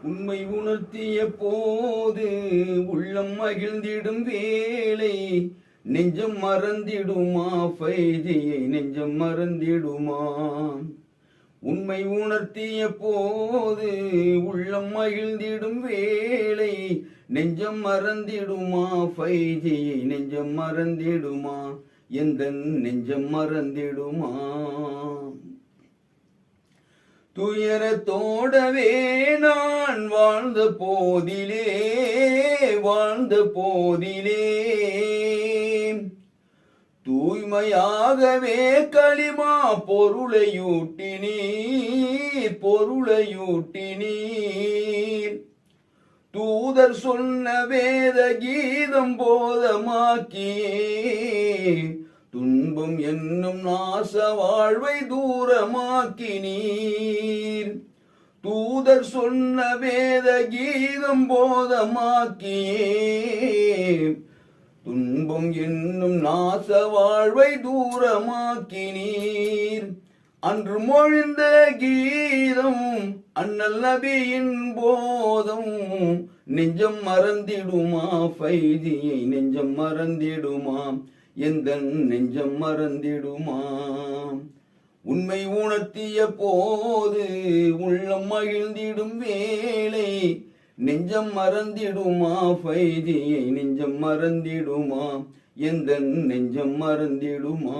உண்மை உணர்த்திய போது உள்ளம் மகிழ்ந்திடும் வேளை நெஞ்சம் மறந்திடுமா ஃபைதியை நெஞ்சம் மறந்திடுமா. உண்மை உணர்த்திய போது உள்ளம் மகிழ்ந்திடும் வேளை நெஞ்சம் மறந்திடுமா ஃபைதியை நெஞ்சம் மறந்திடுமா. எந்த நெஞ்சம் மறந்திடுமா. துயரத்தோடவே நான் வாழ்ந்த போதிலே தூய்மையாகவே களிமா பொருளையூட்டினீர். தூதர் சொன்ன வேத கீதம் போதமாக்கியே துன்பம் என்னும் நாச வாழ்வை தூரமாக்கினீர். தூதர் சொன்ன வேத கீதம் போதமாக்கியே துன்பம் என்னும் நாச வாழ்வை தூரமாக்கினீர். அன்று மொழிந்த கீதம் அண்ணல் நபியின் போதம் நெஞ்சம் மறந்திடுமா ஃபைதியை நெஞ்சம் மறந்திடுமா. எந்த நெஞ்சம் மறந்திடுமா. உண்மை உணர்த்திய போது உள்ளம் மகிழ்ந்திடும் வேளை நெஞ்சம் மறந்திடுமா ஃபைதியை நெஞ்சம் மறந்திடுமா. எந்த நெஞ்சம் மறந்திடுமா.